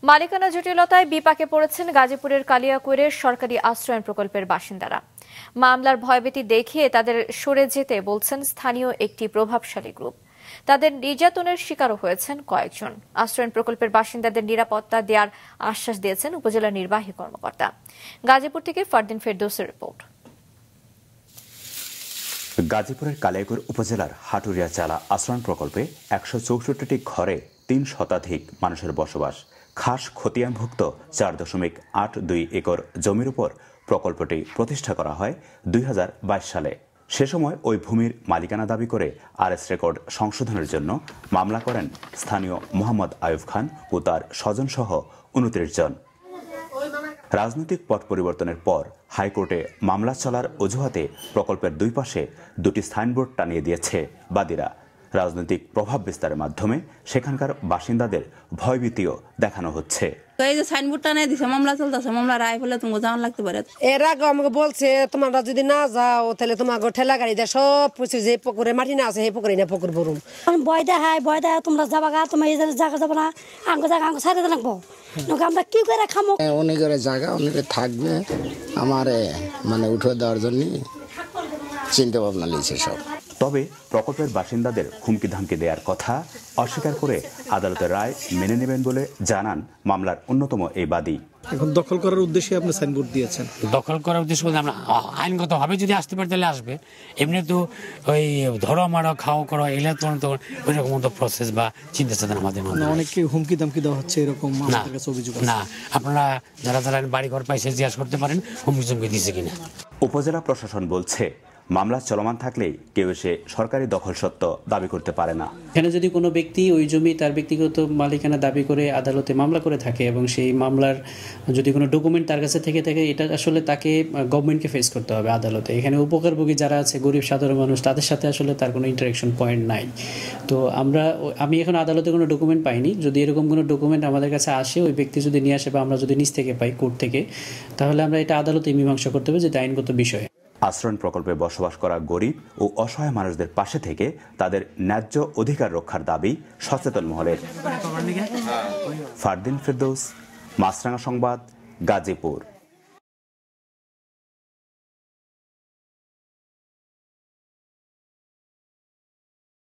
মালিকানা জটিলতায় বিপাকে পড়েছেন গাজীপুরের কালিয়াকৈরের সরকারি আশ্রয়ন প্রকল্পের বাসিন্দারা। মামলার ভয়ভীতি দেখিয়ে তাদের সরে যেতে বলছেন স্থানীয় একটি প্রভাবশালী গ্রুপ। তাদের নির্যাতনের শিকারও হয়েছেন কয়েকজন। আশ্রয়ন প্রকল্পের বাসিন্দাদের নিরাপত্তা দেওয়ার আশ্বাস দিয়েছেন উপজেলা নির্বাহী কর্মকর্তা। গাজীপুর থেকে ফারদিন ফেরদৌসের রিপোর্ট। গাজীপুরের কালিয়াকৈর উপজেলার হাটুরিয়া চালা আশ্রয়ন প্রকল্পে ১৬৪টি ঘরে ৩ শতাধিক মানুষের বসবাস। খাস খতিয়ানভুক্ত ৪.৮২ একর জমির উপর প্রকল্পটি প্রতিষ্ঠা করা হয় ২০২২ সালে। সে সময় ওই ভূমির মালিকানা দাবি করে আরএস রেকর্ড সংশোধনের জন্য মামলা করেন স্থানীয় মোহাম্মদ আয়ুব খান ও তার স্বজনসহ ২৯ জন। রাজনৈতিক পট পরিবর্তনের পর হাইকোর্টে মামলা চলার অজুহাতে প্রকল্পের দুই পাশে দুটি সাইনবোর্ড টানিয়ে দিয়েছে বাদীরা। রাজনৈতিক প্রভাব বিস্তারের মাধ্যমে সেখানকার বাসিন্দাদের ভয়ভীতিও দেখানো হচ্ছে। এই যে সাইনবোর্ড টানিয়ে দিছে, মামলা চলতেছে, মামলা রায় হলে তোমাকে যাওয়ান লাগতে পারে। এর আগে আমাকে বলছে তোমরা যদি না যাও তাহলে তোমাকে ঠেলা গাড়ি দেয় সব কিছু যে পুকুরে মাটি না আছে সেই পুকুরে না পুকুর ভরুম। ভয় দেখায় তোমরা যাবা গা, তোমার এই জায়গা যাবো না, আঙ্গ জায়গা আঙ্গ ছাড়ে লাগবো। আমরা কি করে খামো? অনেকের জায়গা অনেকে থাকবে, আমার মানে উঠে দেওয়ার জন্য চিন্তা ভাবনা নিয়েছে সব। তবে প্রকল্পের বাসিন্দাদের হুমকি ধামকি দেওয়ার কথা অস্বীকার করে আদালতের রায় মেনে নেবেন বলে জানান মামলার অন্যতম এই বাদী। এখন দখল করার উদ্দেশ্যে আপনি সাইনবোর্ড দিয়েছেন? দখল করার উদ্দেশ্য বলতে আমরা আইনগতভাবে যদি আসতে পারি তাহলে আসবে। এমনি তো ওই ধরো মারো খাওয়া করো এগুলো তো ওই রকম তো প্রসেস বা চিন্তা চেতনা আমাদের মধ্যে। অনেককে হুমকি দামকি দেওয়া হচ্ছে এরকম আমাদের কাছে অভিযোগ আছে। না, আপনারা যারা যারা বাড়ি ঘর পাইছে জিজ্ঞাসা করতে পারেন হুমকি চুমকি দিচ্ছে কিনা। উপজেলা প্রশাসন বলছে মামলা চলমান থাকলেই কেউ এসে সরকারি দখল সত্ত্ব দাবি করতে পারে না। এখানে যদি কোনো ব্যক্তি ওই জমি তার ব্যক্তিগত মালিকানা দাবি করে আদালতে মামলা করে থাকে এবং সেই মামলার যদি কোনো ডকুমেন্ট তার কাছে থেকে থাকে, এটা আসলে তাকে গভর্নমেন্টকে ফেস করতে হবে আদালতে। এখানে উপকারভোগী যারা আছে, গরিব সাধারণ মানুষ, তাদের সাথে আসলে তার কোনো ইন্টারাকশন পয়েন্ট নাই। তো আমি এখন আদালতে কোনো ডকুমেন্ট পাইনি। যদি এরকম কোনো ডকুমেন্ট আমাদের কাছে আসে, ওই ব্যক্তি যদি নিয়ে আসে বা আমরা যদি নিজ থেকে পাই কোর্ট থেকে, তাহলে আমরা এটা আদালতে মীমাংসা করতে হবে, যেটা আইনগত বিষয়। আশ্রয়ন প্রকল্পে বসবাস করা গরিব ও অসহায় মানুষদের পাশে থেকে তাদের ন্যায্য অধিকার রক্ষার দাবি সচেতন মহলের। ফারদিন ফেরদৌস, মাছরাঙা সংবাদ, গাজীপুর।